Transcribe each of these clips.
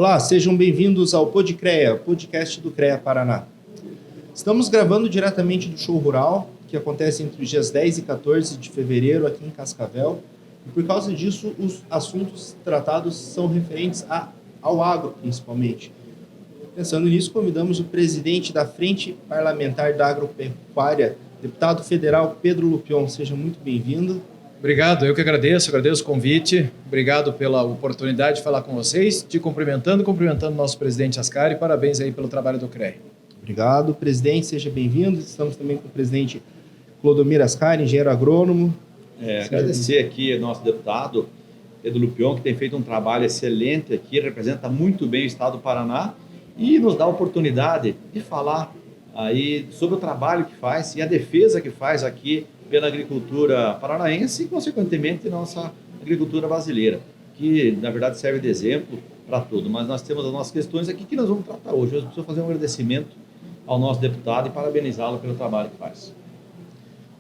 Olá, sejam bem-vindos ao PodCrea, podcast do CREA Paraná. Estamos gravando diretamente do Show Rural, que acontece entre os dias 10 e 14 de fevereiro aqui em Cascavel. E por causa disso, os assuntos tratados são referentes ao agro, principalmente. Pensando nisso, convidamos o presidente da Frente Parlamentar da Agropecuária, deputado federal Pedro Lupion. Seja muito bem-vindo. Obrigado, eu que agradeço o convite. Obrigado pela oportunidade de falar com vocês, te cumprimentando o nosso presidente Ascari. Parabéns aí pelo trabalho do CREA. Obrigado, presidente, seja bem-vindo. Estamos também com o presidente Clodomir Ascari, engenheiro agrônomo. Agradecer aqui ao nosso deputado Pedro Lupion, que tem feito um trabalho excelente aqui, representa muito bem o estado do Paraná e nos dá a oportunidade de falar aí sobre o trabalho que faz e a defesa que faz aqui pela agricultura paranaense e, consequentemente, nossa agricultura brasileira, que, na verdade, serve de exemplo para tudo. Mas nós temos as nossas questões aqui que nós vamos tratar hoje. Eu preciso fazer um agradecimento ao nosso deputado e parabenizá-lo pelo trabalho que faz.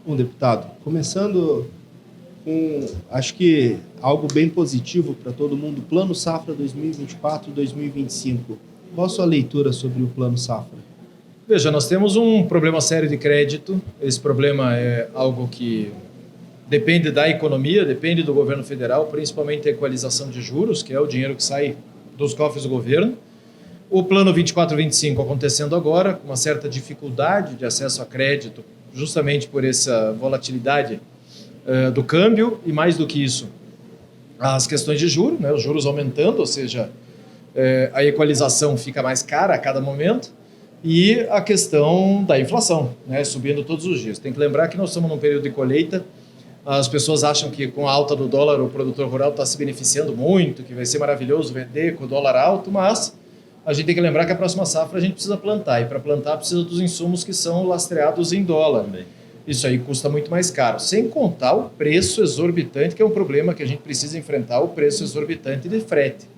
Bom, deputado, começando com, acho que algo bem positivo para todo mundo, Plano Safra 2024-2025. Qual a sua leitura sobre o Plano Safra? Veja, nós temos um problema sério de crédito. Esse problema é algo que depende da economia, depende do governo federal, principalmente a equalização de juros, que é o dinheiro que sai dos cofres do governo. O plano 24-25 acontecendo agora, com uma certa dificuldade de acesso a crédito, justamente por essa volatilidade do câmbio e, mais do que isso, as questões de juros, né, os juros aumentando, ou seja, a equalização fica mais cara a cada momento. E a questão da inflação, né, subindo todos os dias. Tem que lembrar que nós estamos num período de colheita. As pessoas acham que com a alta do dólar o produtor rural está se beneficiando muito, que vai ser maravilhoso vender com o dólar alto, mas a gente tem que lembrar que a próxima safra a gente precisa plantar, e para plantar precisa dos insumos que são lastreados em dólar. Isso aí custa muito mais caro, sem contar o preço exorbitante, que é um problema que a gente precisa enfrentar, o preço exorbitante de frete.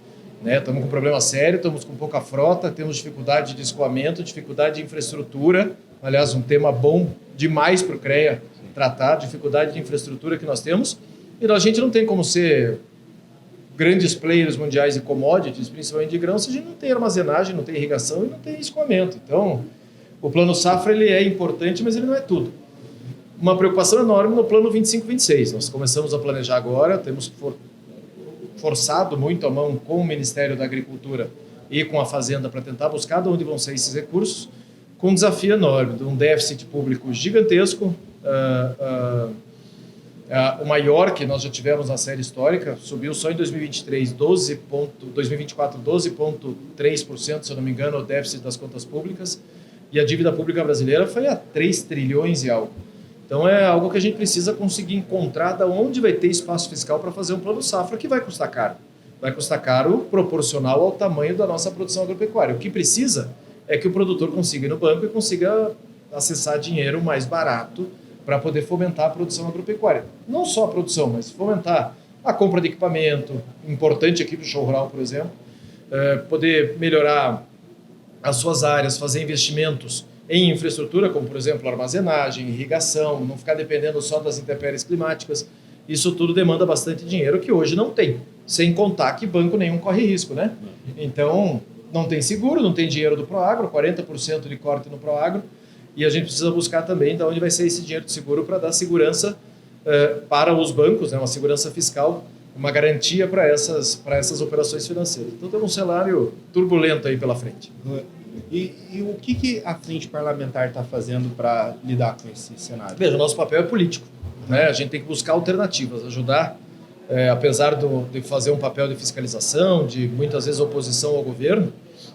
Estamos com um problema sério, estamos com pouca frota, temos dificuldade de escoamento, dificuldade de infraestrutura. Aliás, um tema bom demais para o CREA tratar, dificuldade de infraestrutura que nós temos. E a gente não tem como ser grandes players mundiais de commodities, principalmente de grãos, se a gente não tem armazenagem, não tem irrigação e não tem escoamento. Então, o Plano Safra ele é importante, mas ele não é tudo. Uma preocupação enorme no Plano 25-26. Nós começamos a planejar agora, temos forçado muito a mão com o Ministério da Agricultura e com a Fazenda para tentar buscar de onde vão sair esses recursos, com um desafio enorme, de um déficit público gigantesco, o maior que nós já tivemos na série histórica, subiu só em 2023, 2024, 12,3%, se eu não me engano, o déficit das contas públicas, e a dívida pública brasileira foi a 3 trilhões e algo. Então é algo que a gente precisa conseguir encontrar de onde vai ter espaço fiscal para fazer um plano safra que vai custar caro. Vai custar caro proporcional ao tamanho da nossa produção agropecuária. O que precisa é que o produtor consiga ir no banco e consiga acessar dinheiro mais barato para poder fomentar a produção agropecuária. Não só a produção, mas fomentar a compra de equipamento, importante aqui para o Show Rural, por exemplo, poder melhorar as suas áreas, fazer investimentos em infraestrutura, como, por exemplo, armazenagem, irrigação, não ficar dependendo só das intempéries climáticas. Isso tudo demanda bastante dinheiro que hoje não tem, sem contar que banco nenhum corre risco, né? Então, não tem seguro, não tem dinheiro do Proagro, 40% de corte no Proagro, e a gente precisa buscar também de onde vai ser esse dinheiro de seguro para dar segurança para os bancos, né? Uma segurança fiscal, uma garantia para essas operações financeiras. Então, temos um cenário turbulento aí pela frente. E o que a Frente Parlamentar está fazendo para lidar com esse cenário? Veja, o nosso papel é político, né? A gente tem que buscar alternativas, ajudar, apesar de fazer um papel de fiscalização, de muitas vezes oposição ao governo,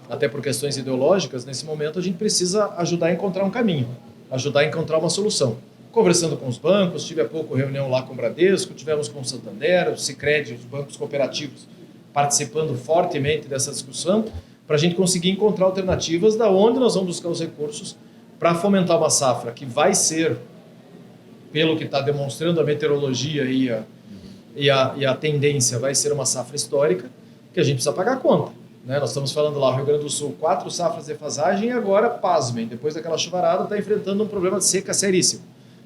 até por questões ideológicas, nesse momento a gente precisa ajudar a encontrar um caminho, ajudar a encontrar uma solução. Conversando com os bancos, tive há pouco reunião lá com o Bradesco, tivemos com o Santander, o Sicredi, os bancos cooperativos, participando fortemente dessa discussão, para a gente conseguir encontrar alternativas da onde nós vamos buscar os recursos para fomentar uma safra que vai ser, pelo que está demonstrando a meteorologia e a tendência, vai ser uma safra histórica, que a gente precisa pagar a conta. Né? Nós estamos falando lá, Rio Grande do Sul, 4 safras de defasagem e agora, pasmem, depois daquela chuvarada, está enfrentando um problema de seca seríssimo.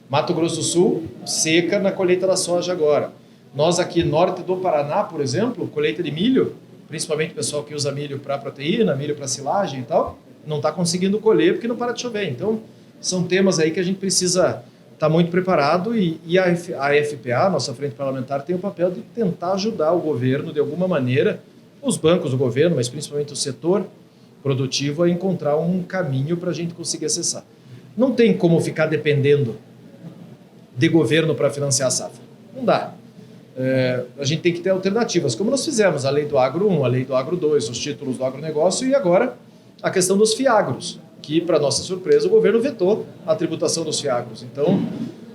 Mato Grosso do Sul, seca na colheita da soja agora. Nós aqui, norte do Paraná, por exemplo, colheita de milho, principalmente o pessoal que usa milho para proteína, milho para silagem e tal, não está conseguindo colher porque não para de chover. Então, são temas aí que a gente precisa estar muito preparado e a FPA, nossa Frente Parlamentar, tem o papel de tentar ajudar o governo de alguma maneira, os bancos do governo, mas principalmente o setor produtivo, a encontrar um caminho para a gente conseguir acessar. Não tem como ficar dependendo de governo para financiar a safra. Não dá. A gente tem que ter alternativas, como nós fizemos a lei do Agro 1, a lei do Agro 2, os títulos do agronegócio e agora a questão dos fiagros, que, para nossa surpresa, o governo vetou a tributação dos fiagros. Então,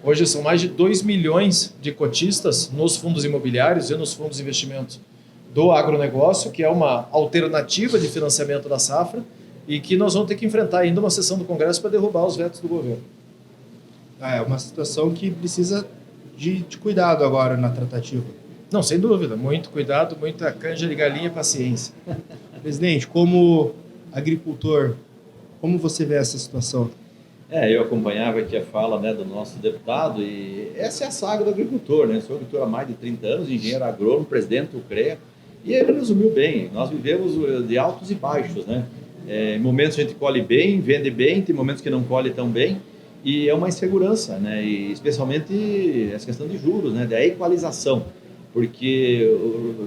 hoje são mais de 2 milhões de cotistas nos fundos imobiliários e nos fundos de investimentos do agronegócio, que é uma alternativa de financiamento da safra e que nós vamos ter que enfrentar ainda uma sessão do Congresso para derrubar os vetos do governo. É uma situação que precisa de cuidado agora na tratativa. Não, sem dúvida. Muito cuidado, muita canja de galinha e paciência. Presidente, como agricultor, como você vê essa situação? Eu acompanhava aqui a fala, né, do nosso deputado e essa é a saga do agricultor, né? Sou agricultor há mais de 30 anos, engenheiro agrônomo, presidente do CREA, e ele resumiu bem. Nós vivemos de altos e baixos, né? Em momentos a gente colhe bem, vende bem, tem momentos que não colhe tão bem, e é uma insegurança, né? E especialmente essa questão de juros, né? Da equalização, porque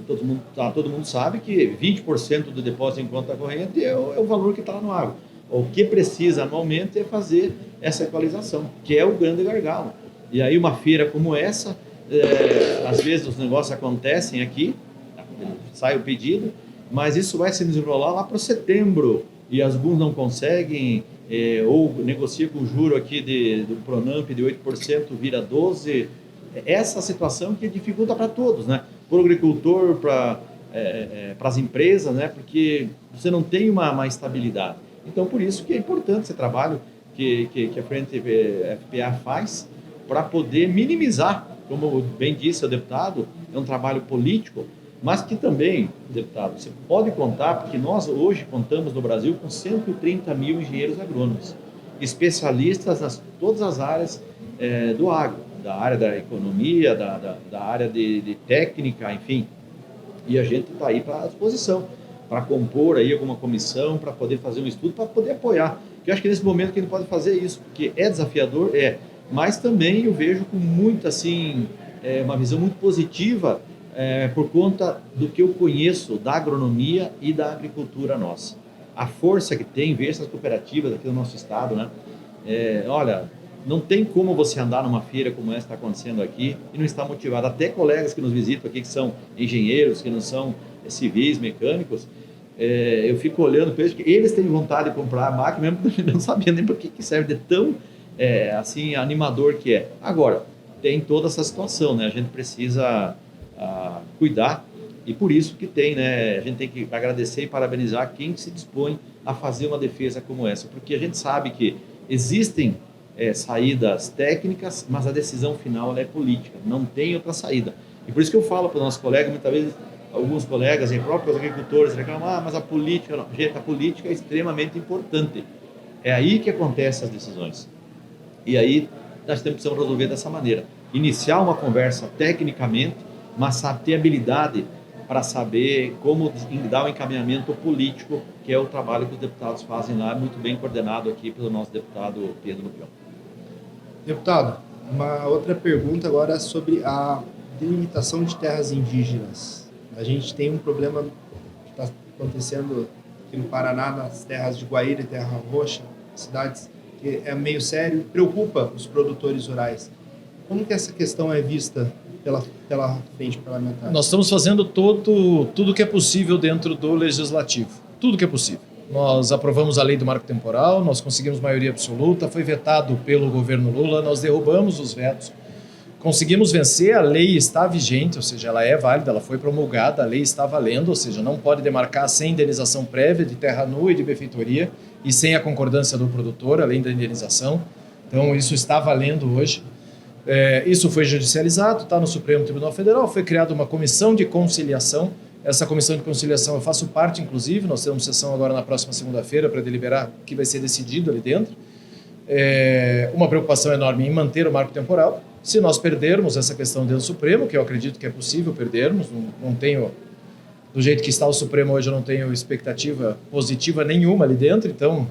todo mundo sabe que 20% do depósito em conta corrente é o valor que está lá no agro. O que precisa anualmente é fazer essa equalização, que é o grande gargalo. E aí uma feira como essa, às vezes os negócios acontecem aqui, sai o pedido, mas isso vai se desenrolar lá para setembro e alguns não conseguem, ou negocia com o juro aqui do Pronamp de 8%, vira 12%. Essa situação que dificulta para todos, né? Para o agricultor, para as empresas, né? Porque você não tem uma estabilidade. Então, por isso que é importante esse trabalho que a Frente FPA faz para poder minimizar, como bem disse o deputado, é um trabalho político, mas que também, deputado, você pode contar, porque nós hoje contamos no Brasil com 130 mil engenheiros agrônomos, especialistas nas todas as áreas do agro, da área da economia, da área de técnica, enfim. E a gente está aí para a disposição, para compor aí alguma comissão, para poder fazer um estudo, para poder apoiar. Eu acho que nesse momento que a gente pode fazer isso, porque é desafiador, mas também eu vejo com muita, assim, uma visão muito positiva por conta do que eu conheço da agronomia e da agricultura nossa. A força que tem, ver essas cooperativas aqui no nosso estado, né? Olha, não tem como você andar numa feira como essa que está acontecendo aqui e não estar motivado. Até colegas que nos visitam aqui, que são engenheiros, que não são civis, mecânicos, eu fico olhando para eles, que eles têm vontade de comprar a máquina, mesmo não sabendo nem para que serve, de tão assim, animador que é. Agora, tem toda essa situação, né? A gente precisa cuidar, e por isso que tem, né? A gente tem que agradecer e parabenizar quem se dispõe a fazer uma defesa como essa, porque a gente sabe que existem saídas técnicas, mas a decisão final ela é política, não tem outra saída. E por isso que eu falo para os nossos colegas, muitas vezes alguns colegas e próprios agricultores reclamam, mas a política, não. Gente, a política é extremamente importante. É aí que acontecem as decisões. E aí nós precisamos resolver dessa maneira. Iniciar uma conversa tecnicamente, mas ter habilidade para saber como dar o encaminhamento político, que é o trabalho que os deputados fazem lá, muito bem coordenado aqui pelo nosso deputado Pedro Lupion. Deputado, uma outra pergunta agora sobre a delimitação de terras indígenas. A gente tem um problema que está acontecendo aqui no Paraná, nas terras de Guaíra e Terra Roxa, cidades que é meio sério e preocupa os produtores rurais. Como que essa questão é vista pela frente parlamentar? Nós estamos fazendo tudo que é possível dentro do legislativo. Tudo que é possível. Nós aprovamos a lei do marco temporal, nós conseguimos maioria absoluta, foi vetado pelo governo Lula, nós derrubamos os vetos, conseguimos vencer, a lei está vigente, ou seja, ela é válida, ela foi promulgada, a lei está valendo, ou seja, não pode demarcar sem indenização prévia de terra nua e de benfeitoria e sem a concordância do produtor, além da indenização. Então, isso está valendo hoje. Isso foi judicializado, está no Supremo Tribunal Federal, foi criada uma comissão de conciliação. Essa comissão de conciliação eu faço parte, inclusive, nós temos sessão agora na próxima segunda-feira para deliberar o que vai ser decidido ali dentro. Uma preocupação enorme em manter o marco temporal. Se nós perdermos essa questão dentro do Supremo, que eu acredito que é possível perdermos, não tenho Do jeito que está o Supremo hoje, eu não tenho expectativa positiva nenhuma ali dentro, então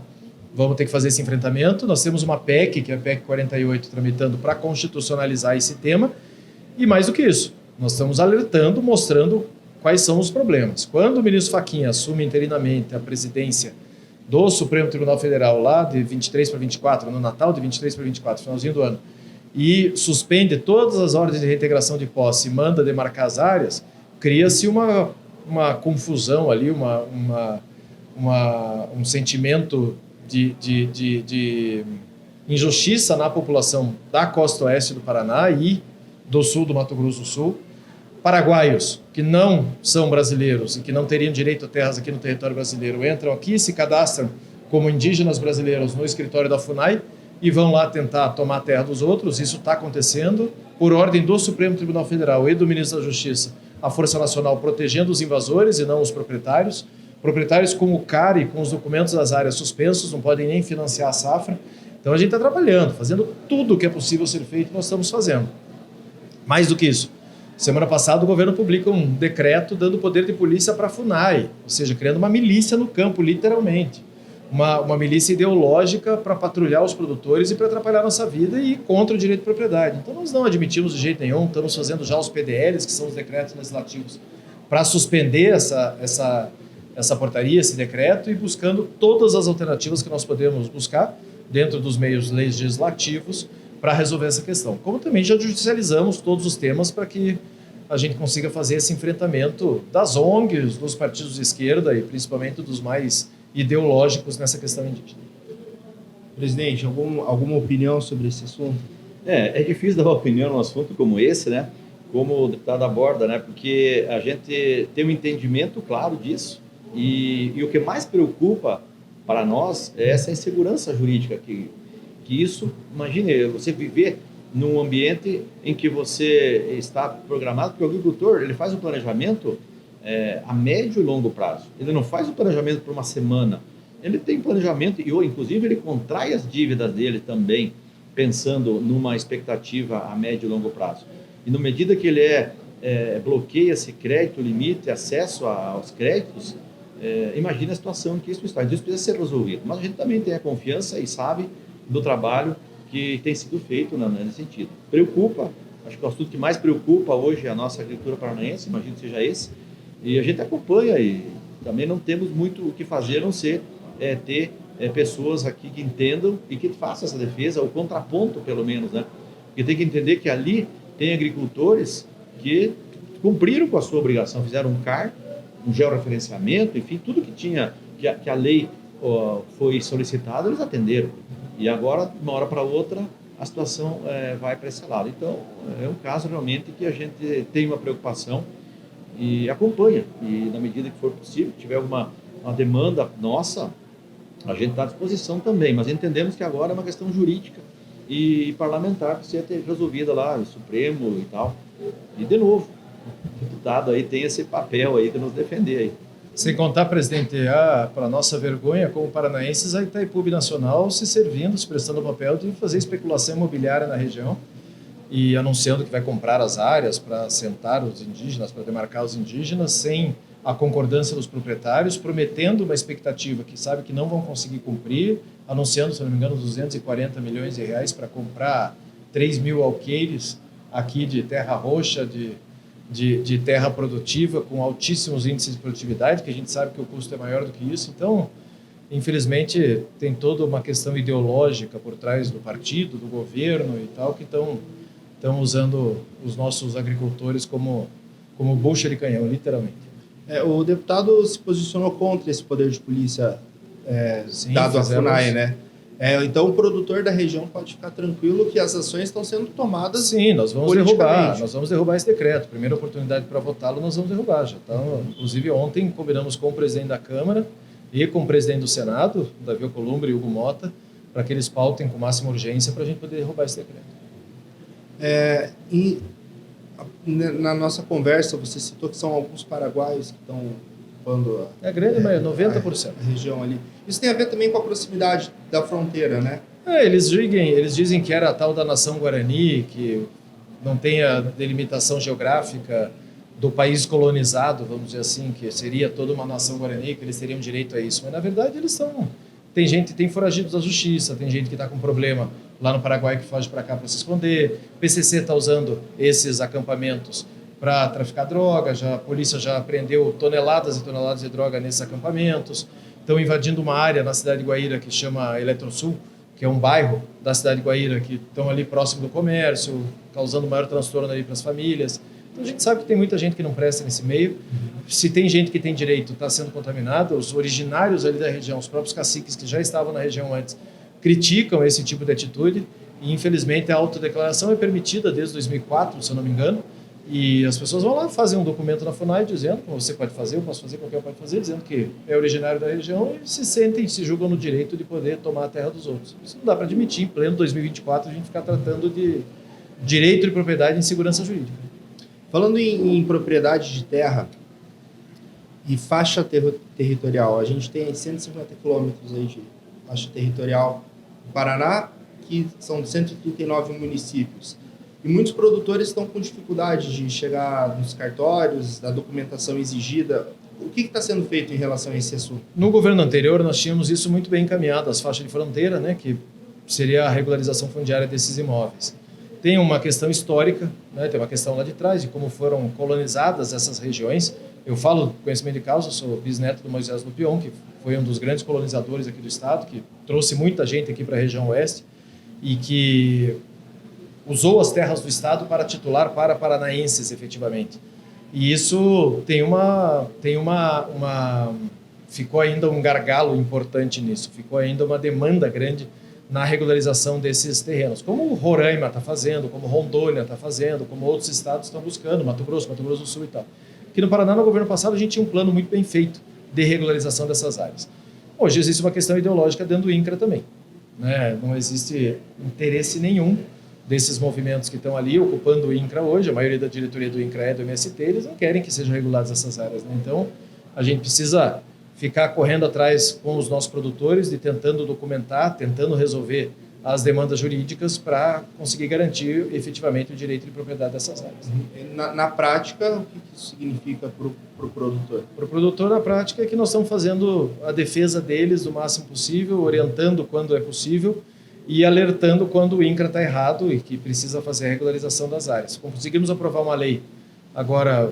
vamos ter que fazer esse enfrentamento. Nós temos uma PEC, que é a PEC 48, tramitando para constitucionalizar esse tema, e mais do que isso, nós estamos alertando, mostrando quais são os problemas. Quando o ministro Fachin assume interinamente a presidência do Supremo Tribunal Federal, lá de 23 para 24, no Natal de 23 para 24, finalzinho do ano, e suspende todas as ordens de reintegração de posse e manda demarcar as áreas, cria-se uma confusão ali, um sentimento de injustiça na população da costa oeste do Paraná e do sul do Mato Grosso do Sul. Paraguaios que não são brasileiros e que não teriam direito a terras aqui no território brasileiro entram aqui, se cadastram como indígenas brasileiros no escritório da FUNAI e vão lá tentar tomar a terra dos outros. Isso está acontecendo por ordem do Supremo Tribunal Federal e do Ministro da Justiça, a Força Nacional protegendo os invasores e não os proprietários. Proprietários com o CAR e com os documentos das áreas suspensos, não podem nem financiar a safra. Então a gente está trabalhando, fazendo tudo o que é possível ser feito, nós estamos fazendo. Mais do que isso, semana passada o governo publica um decreto dando poder de polícia para a FUNAI, ou seja, criando uma milícia no campo, literalmente. Uma milícia ideológica para patrulhar os produtores e para atrapalhar a nossa vida e contra o direito de propriedade. Então nós não admitimos de jeito nenhum, estamos fazendo já os PDLs, que são os decretos legislativos, para suspender essa portaria, esse decreto, e buscando todas as alternativas que nós podemos buscar dentro dos meios legislativos para resolver essa questão. Como também já judicializamos todos os temas para que a gente consiga fazer esse enfrentamento das ONGs, dos partidos de esquerda e principalmente dos mais ideológicos nessa questão indígena. Presidente, alguma opinião sobre esse assunto? É difícil dar uma opinião num assunto como esse, né? Como o deputado aborda, né? Porque a gente tem um entendimento claro disso e o que mais preocupa para nós é essa insegurança jurídica que isso, imagine, você viver num ambiente em que você está programado, porque o agricultor, ele faz o planejamento a médio e longo prazo. Ele não faz o planejamento por uma semana. Ele tem planejamento e, inclusive, ele contrai as dívidas dele também, pensando numa expectativa a médio e longo prazo. E, na medida que ele bloqueia esse crédito, limite acesso aos créditos, imagina a situação em que isso está. Então, isso precisa ser resolvido. Mas a gente também tem a confiança e sabe do trabalho que tem sido feito nesse sentido. Preocupa, acho que o assunto que mais preocupa hoje é a nossa agricultura paranaense, imagino que seja esse, e a gente acompanha e também não temos muito o que fazer, a não ser ter pessoas aqui que entendam e que façam essa defesa, o contraponto pelo menos, né? Porque tem que entender que ali tem agricultores que cumpriram com a sua obrigação, fizeram um CAR, um georreferenciamento, enfim, tudo que tinha, que a lei foi solicitada, eles atenderam. E agora, de uma hora para outra, a situação vai para esse lado. Então, é um caso realmente que a gente tem uma preocupação e acompanha. E na medida que for possível, tiver uma demanda nossa, a gente está à disposição também. Mas entendemos que agora é uma questão jurídica e parlamentar que precisa ter resolvida lá, o Supremo e tal. E, de novo, o deputado aí tem esse papel aí de nos defender aí. Sem contar, presidente, para nossa vergonha, como paranaenses, a Itaipu Nacional se servindo, se prestando o papel de fazer especulação imobiliária na região e anunciando que vai comprar as áreas para assentar os indígenas, para demarcar os indígenas, sem a concordância dos proprietários, prometendo uma expectativa que sabe que não vão conseguir cumprir, anunciando, se não me engano, 240 milhões de reais para comprar 3 mil alqueires aqui de terra roxa, de terra produtiva, com altíssimos índices de produtividade, que a gente sabe que o custo é maior do que isso. Então, infelizmente, tem toda uma questão ideológica por trás do partido, do governo e tal, que estão usando os nossos agricultores como bucha de canhão, literalmente. O deputado se posicionou contra esse poder de polícia dado à FUNAI, né? Então o produtor da região pode ficar tranquilo que as ações estão sendo tomadas. Sim, nós vamos derrubar esse decreto. Primeira oportunidade para votá-lo, nós vamos derrubar. Já inclusive ontem combinamos com o presidente da Câmara e com o presidente do Senado, Davi Alcolumbre e Hugo Mota, para que eles pautem com máxima urgência para a gente poder derrubar esse decreto. Na nossa conversa, você citou que são alguns paraguaios que estão ocupando grande maioria, 90%. A região ali. Isso tem a ver também com a proximidade da fronteira, né? Eles dizem que era a tal da nação Guarani, que não tem a delimitação geográfica do país colonizado, vamos dizer assim, que seria toda uma nação guarani, que eles teriam direito a isso. Mas, na verdade, eles são... Tem foragidos da justiça, tem gente que está com problema lá no Paraguai que foge para cá para se esconder. O PCC está usando esses acampamentos para traficar droga, a polícia já prendeu toneladas e toneladas de droga nesses acampamentos. Estão invadindo uma área na cidade de Guaíra que chama Eletrosul, que é um bairro da cidade de Guaíra, que estão ali próximo do comércio, causando maior transtorno ali para as famílias. Então a gente sabe que tem muita gente que não presta nesse meio. Se tem gente que tem direito, está sendo contaminada. Os originários ali da região, os próprios caciques que já estavam na região antes, criticam esse tipo de atitude. E infelizmente a autodeclaração é permitida desde 2004, se eu não me engano. E as pessoas vão lá, fazem um documento na FUNAI dizendo, como você pode fazer, eu posso fazer, qualquer um pode fazer, dizendo que é originário da região e se julgam no direito de poder tomar a terra dos outros. Isso não dá para admitir, em pleno 2024, a gente ficar tratando de direito de propriedade em segurança jurídica. Falando em propriedade de terra e faixa territorial, a gente tem 150 quilômetros aí de faixa territorial do Paraná, que são 139 municípios. E muitos produtores estão com dificuldade de chegar nos cartórios, da documentação exigida. O que está sendo feito em relação a esse assunto? No governo anterior, nós tínhamos isso muito bem encaminhado, as faixas de fronteira, né, que seria a regularização fundiária desses imóveis. Tem uma questão histórica, né, tem uma questão lá de trás, de como foram colonizadas essas regiões. Eu falo conhecimento de causa, sou bisneto do Moisés Lupion, que foi um dos grandes colonizadores aqui do estado, que trouxe muita gente aqui para a região oeste e que usou as terras do estado para titular para paranaenses, efetivamente. E isso ficou ainda um gargalo importante nisso, ficou ainda uma demanda grande na regularização desses terrenos, como Roraima está fazendo, como Rondônia está fazendo, como outros estados estão buscando, Mato Grosso do Sul e tal. Aqui no Paraná, no governo passado, a gente tinha um plano muito bem feito de regularização dessas áreas. Hoje existe uma questão ideológica dentro do INCRA também, né? Não existe interesse nenhum desses movimentos que estão ali ocupando o INCRA hoje, a maioria da diretoria do INCRA é do MST, eles não querem que sejam reguladas essas áreas, né? Então, a gente precisa ficar correndo atrás com os nossos produtores, de tentando documentar, tentando resolver as demandas jurídicas para conseguir garantir efetivamente o direito de propriedade dessas áreas. Na prática, o que isso significa para o produtor? Para o produtor, na prática, é que nós estamos fazendo a defesa deles o máximo possível, orientando quando é possível e alertando quando o INCRA está errado e que precisa fazer a regularização das áreas. Conseguimos aprovar uma lei agora,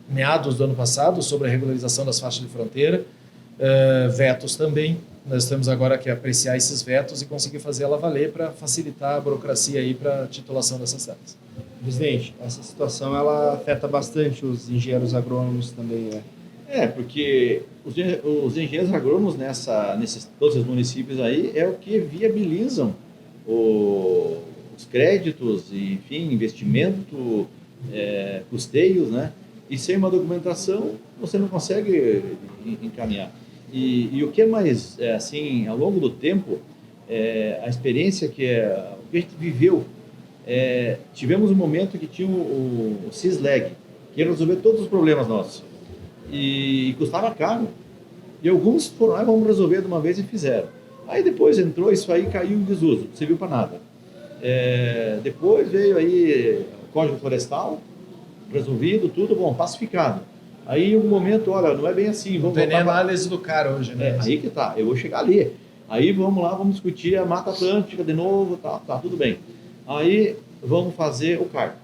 meados do ano passado, sobre a regularização das faixas de fronteira, vetos também. Nós temos agora que apreciar esses vetos e conseguir fazer ela valer para facilitar a burocracia aí para a titulação dessas áreas. Presidente, essa situação ela afeta bastante os engenheiros agrônomos também, né? Porque os engenheiros agrônomos nesses todos os municípios aí é o que viabilizam os créditos, enfim, investimento, custeios, né? E sem uma documentação você não consegue encaminhar. E o que é mais, assim, ao longo do tempo, a experiência o que a gente viveu, tivemos um momento que tinha o CISLEG, que ia resolver todos os problemas nossos, e custava caro. E alguns foram lá, vamos resolver de uma vez e fizeram. Aí depois entrou, isso aí caiu em desuso, não serviu para nada. Depois veio aí o Código Florestal, resolvido, tudo bom, pacificado. Aí um momento, olha, não é bem assim. Não tem nem análise do cara hoje, né? Aí que tá, eu vou chegar ali. Aí vamos lá, vamos discutir a Mata Atlântica de novo, tá, tudo bem. Aí vamos fazer o CAR,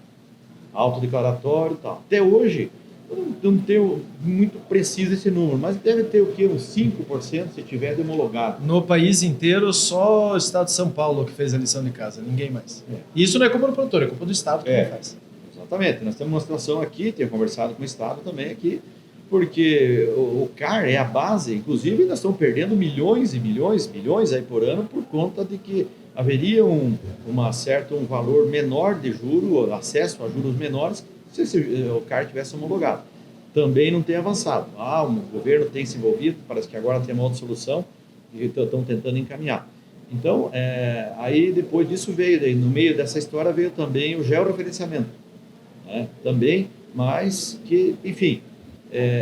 autodeclaratório e tal. Até hoje, eu não tenho muito preciso esse número, mas deve ter o quê? Uns 5% se tiver de homologado. No país inteiro, só o estado de São Paulo que fez a lição de casa, ninguém mais. Isso não é culpa do produtor, é culpa do estado que não faz. Exatamente, nós temos uma situação aqui, tenho conversado com o estado também aqui, porque o CAR é a base, inclusive nós estamos perdendo milhões e milhões aí por ano por conta de que haveria um valor menor de juro, acesso a juros menores, se o CAR tivesse homologado. Também não tem avançado. O governo tem se envolvido, parece que agora tem uma outra solução e estão tentando encaminhar. Então, aí depois disso veio, no meio dessa história veio também o georreferenciamento. Também, mas que, enfim,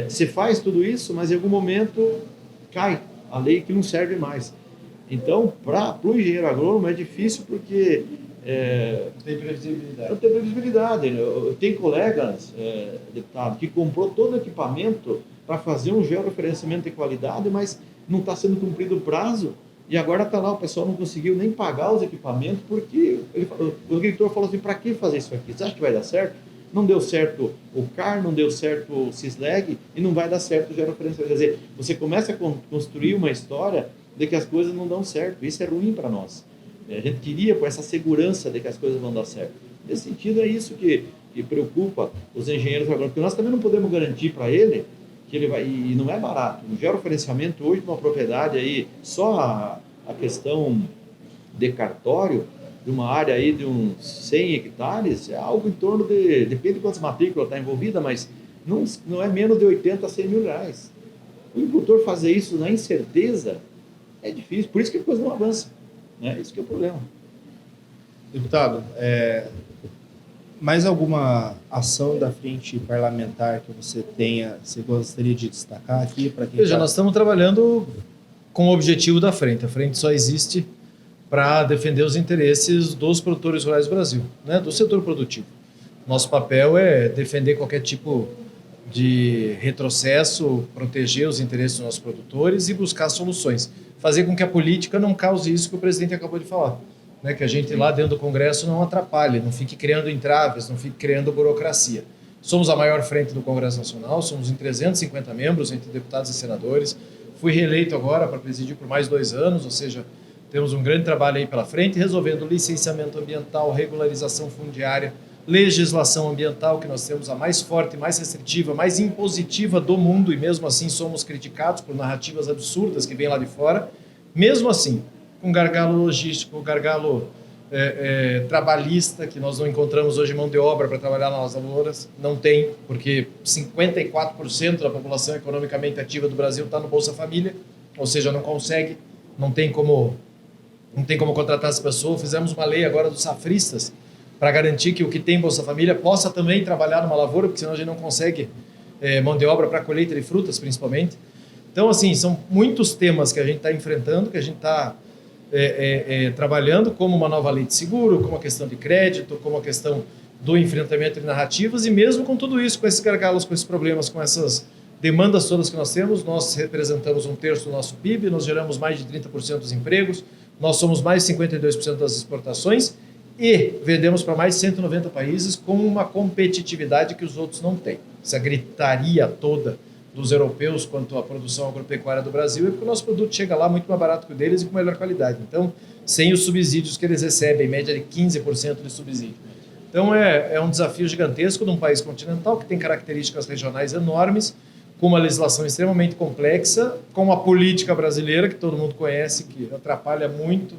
se faz tudo isso, mas em algum momento cai a lei que não serve mais. Então, para o engenheiro agrônomo é difícil porque Não tem previsibilidade. Não tem previsibilidade. Eu tenho colegas, deputado, que comprou todo o equipamento para fazer um georreferenciamento de qualidade, mas não está sendo cumprido o prazo. E agora está lá, o pessoal não conseguiu nem pagar os equipamentos, porque o diretor falou assim, para que fazer isso aqui? Você acha que vai dar certo? Não deu certo o CAR, não deu certo o CISLEG e não vai dar certo o georreferenciamento. Quer dizer, você começa a construir uma história de que as coisas não dão certo. Isso é ruim para nós. A gente queria com essa segurança de que as coisas vão dar certo. Nesse sentido, é isso que preocupa os engenheiros agrônomos, porque nós também não podemos garantir para ele que ele vai, e não é barato. O georreferenciamento hoje de uma propriedade aí, só a questão de cartório, de uma área aí de uns 100 hectares, é algo em torno de, depende de quantas matrículas está envolvida, mas não é menos de 80 a 100 mil reais. O agricultor fazer isso na incerteza é difícil, por isso que a coisa não avança. Né? Isso que é o problema. Deputado, mais alguma ação da frente parlamentar que você gostaria de destacar aqui? Veja, nós estamos trabalhando com o objetivo da frente. A frente só existe para defender os interesses dos produtores rurais do Brasil, né? Do setor produtivo. Nosso papel é defender qualquer tipo de retrocesso, proteger os interesses dos nossos produtores e buscar soluções. Fazer com que a política não cause isso que o presidente acabou de falar. Né? Que a gente lá dentro do Congresso não atrapalhe, não fique criando entraves, não fique criando burocracia. Somos a maior frente do Congresso Nacional, somos em 350 membros, entre deputados e senadores. Fui reeleito agora para presidir por mais 2 anos, ou seja, temos um grande trabalho aí pela frente, resolvendo licenciamento ambiental, regularização fundiária, legislação ambiental, que nós temos a mais forte, mais restritiva, mais impositiva do mundo, e mesmo assim somos criticados por narrativas absurdas que vêm lá de fora. Mesmo assim, com gargalo logístico, gargalo trabalhista, que nós não encontramos hoje mão de obra para trabalhar nas lavouras, não tem, porque 54% da população economicamente ativa do Brasil está no Bolsa Família, ou seja, não consegue, não tem como contratar essa pessoa. Fizemos uma lei agora dos safristas para garantir que o que tem Bolsa Família possa também trabalhar numa lavoura, porque senão a gente não consegue mão de obra para colheita de frutas, principalmente. Então, assim, são muitos temas que a gente está enfrentando, que a gente está trabalhando, como uma nova lei de seguro, como a questão de crédito, como a questão do enfrentamento de narrativas, e mesmo com tudo isso, com esses gargalos, com esses problemas, com essas demandas todas que nós temos, nós representamos 1/3 do nosso PIB, nós geramos mais de 30% dos empregos, nós somos mais de 52% das exportações e vendemos para mais de 190 países com uma competitividade que os outros não têm. Essa gritaria toda dos europeus quanto à produção agropecuária do Brasil é porque o nosso produto chega lá muito mais barato que o deles e com melhor qualidade. Então, sem os subsídios que eles recebem, em média de 15% de subsídio. Então, é um desafio gigantesco de um país continental que tem características regionais enormes, com uma legislação extremamente complexa, com a política brasileira, que todo mundo conhece, que atrapalha muito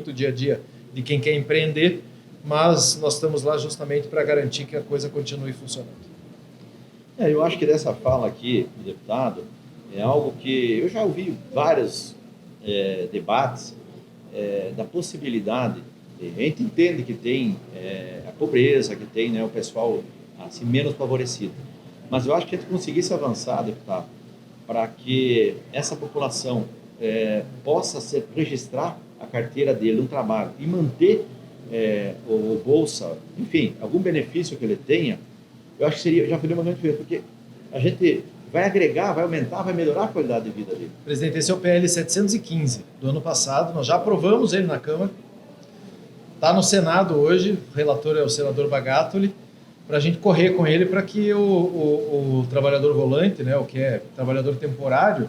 o dia a dia de quem quer empreender, mas nós estamos lá justamente para garantir que a coisa continue funcionando. Eu acho que dessa fala aqui do deputado é algo que eu já ouvi vários debates da possibilidade. A gente entende que tem a pobreza, que tem, né, o pessoal assim, menos favorecido. Mas eu acho que a gente conseguisse avançar, deputado, para que essa população possa registrar a carteira dele no trabalho e manter o Bolsa, enfim, algum benefício que ele tenha, eu acho que já seria uma grande diferença, porque a gente vai agregar, vai aumentar, vai melhorar a qualidade de vida dele. Presidente, esse é o PL 715 do ano passado, nós já aprovamos ele na Câmara, está no Senado hoje, o relator é o senador Bagatoli, para a gente correr com ele para que o trabalhador volante, né, o que é trabalhador temporário,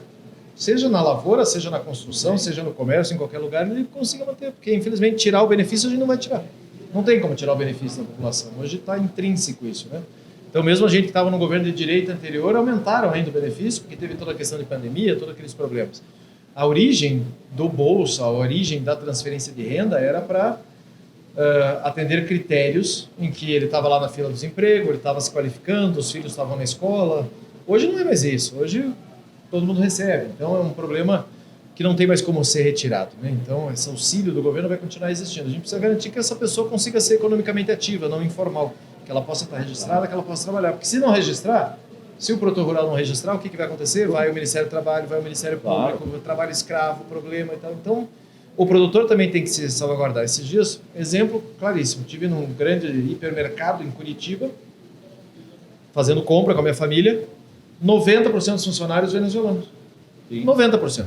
seja na lavoura, seja na construção, seja no comércio, em qualquer lugar, ele consiga manter, porque infelizmente tirar o benefício a gente não vai tirar. Não tem como tirar o benefício da população. Hoje está intrínseco isso, né? Então, mesmo a gente que estava no governo de direita anterior, aumentaram ainda o benefício, porque teve toda a questão de pandemia, todos aqueles problemas. A origem do Bolsa, a origem da transferência de renda era para atender critérios em que ele estava lá na fila do desemprego, ele estava se qualificando, os filhos estavam na escola. Hoje não é mais isso. Hoje todo mundo recebe. Então, é um problema que não tem mais como ser retirado, né? Então, esse auxílio do governo vai continuar existindo. A gente precisa garantir que essa pessoa consiga ser economicamente ativa, não informal, que ela possa estar registrada, que ela possa trabalhar. Porque se não registrar, se o produtor rural não registrar, o que vai acontecer? Vai o Ministério do Trabalho, vai o Ministério Público, trabalho escravo, problema e tal. Então, O produtor também tem que se salvaguardar. Esses dias, exemplo claríssimo, tive num grande hipermercado em Curitiba, fazendo compra com a minha família, 90% dos funcionários venezuelanos. Sim. 90%.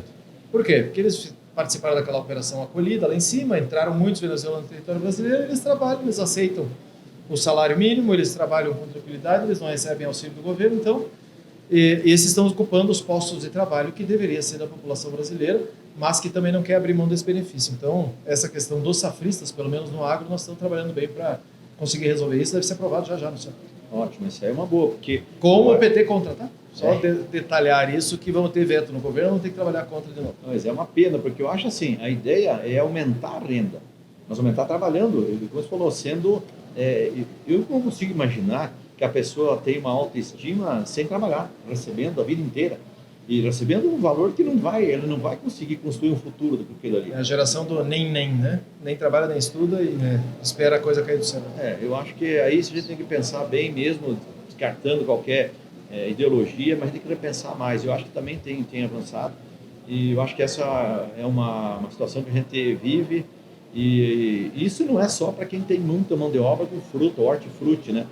Por quê? Porque eles participaram daquela operação acolhida lá em cima, entraram muitos venezuelanos no território brasileiro, eles trabalham, eles aceitam o salário mínimo, eles trabalham com tranquilidade, eles não recebem auxílio do governo, então esses estão ocupando os postos de trabalho que deveria ser da população brasileira, mas que também não quer abrir mão desse benefício. Então, essa questão dos safristas, pelo menos no agro, nós estamos trabalhando bem para conseguir resolver isso, deve ser aprovado já no Senado. Ótimo, isso aí é uma boa, porque... Como o PT contra, tá? Só detalhar isso, que vamos ter veto no governo, vamos ter que trabalhar contra de novo. Mas é uma pena, porque eu acho assim, a ideia é aumentar a renda, mas aumentar trabalhando, como você falou, sendo... eu não consigo imaginar que a pessoa tem uma autoestima sem trabalhar, recebendo a vida inteira. E recebendo um valor que ele não vai conseguir construir um futuro com aquilo ali. É a geração do nem, né? Nem trabalha, nem estuda e espera a coisa cair do céu. Eu acho que aí a gente tem que pensar bem mesmo, descartando qualquer ideologia, mas tem que repensar mais. Eu acho que também tem avançado. E eu acho que essa é uma situação que a gente vive. E isso não é só para quem tem muita mão de obra com fruta, hortifruti, né?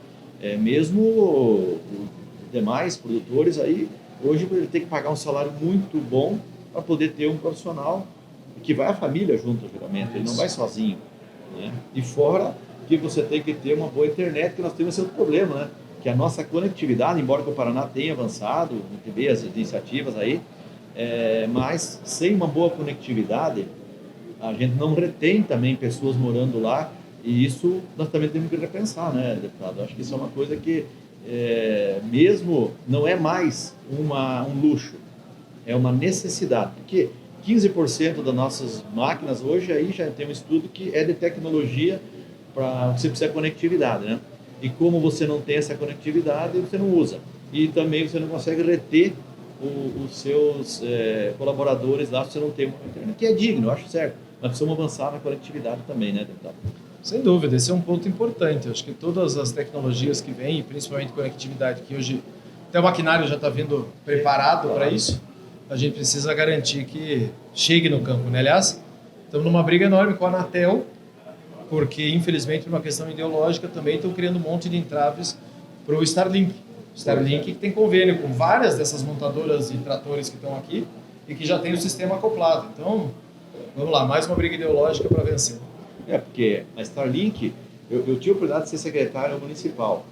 Mesmo os demais produtores aí, hoje ele tem que pagar um salário muito bom para poder ter um profissional que vai a família junto, geralmente, ele não vai sozinho, né? E fora que você tem que ter uma boa internet, que nós temos esse outro problema, né? Que a nossa conectividade, embora que o Paraná tenha avançado, a gente vê as iniciativas aí, mas sem uma boa conectividade, a gente não retém também pessoas morando lá, e isso nós também temos que repensar, né, deputado? Acho que isso é uma coisa que mesmo não é mais um luxo, é uma necessidade, porque 15% das nossas máquinas hoje aí já tem um estudo que é de tecnologia para você precisa de conectividade, né? E como você não tem essa conectividade, você não usa. E também você não consegue reter os seus colaboradores lá se você não tem uma internet, que é digno, eu acho certo. Mas precisamos avançar na conectividade também, né, deputado? Sem dúvida, esse é um ponto importante. Eu acho que todas as tecnologias que vêm, principalmente conectividade, que hoje até o maquinário já está vindo preparado para isso, a gente precisa garantir que chegue no campo, né? Aliás, estamos numa briga enorme com a Anatel, porque, infelizmente, por uma questão ideológica, também estão criando um monte de entraves para o Starlink. O Starlink tem convênio com várias dessas montadoras de tratores que estão aqui e que já tem o sistema acoplado. Então, vamos lá, mais uma briga ideológica para vencer. Porque a Starlink, eu tive a oportunidade de ser secretário municipal,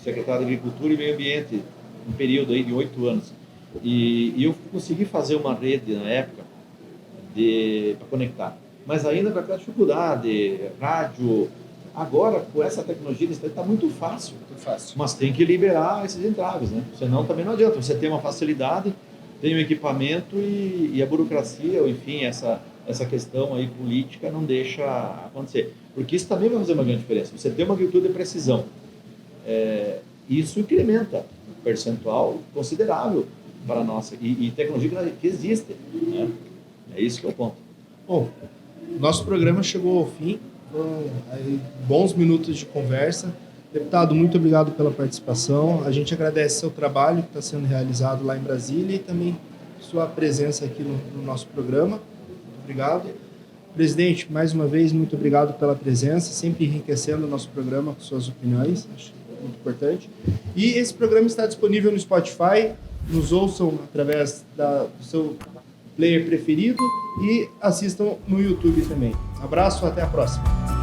secretário de Agricultura e Meio Ambiente, um período aí de 8 anos. E eu consegui fazer uma rede na época para conectar. Mas ainda com aquela dificuldade, rádio. Agora, com essa tecnologia, está muito fácil. Muito fácil. Mas tem que liberar esses entraves, né? Senão também não adianta. Você tem uma facilidade, tem o equipamento e a burocracia, ou enfim, essa questão aí política não deixa acontecer. Porque isso também vai fazer uma grande diferença. Você tem uma agricultura de precisão. Isso incrementa um percentual considerável para a nossa. E tecnologia que existe, né? É isso que é o ponto. Bom, nosso programa chegou ao fim. Foram aí bons minutos de conversa. Deputado, muito obrigado pela participação. A gente agradece seu trabalho que está sendo realizado lá em Brasília e também sua presença aqui no nosso programa. Muito obrigado. Presidente, mais uma vez, muito obrigado pela presença, sempre enriquecendo o nosso programa com suas opiniões. Acho muito importante. E esse programa está disponível no Spotify. Nos ouçam através do seu player preferido e assistam no YouTube também. Abraço, até a próxima.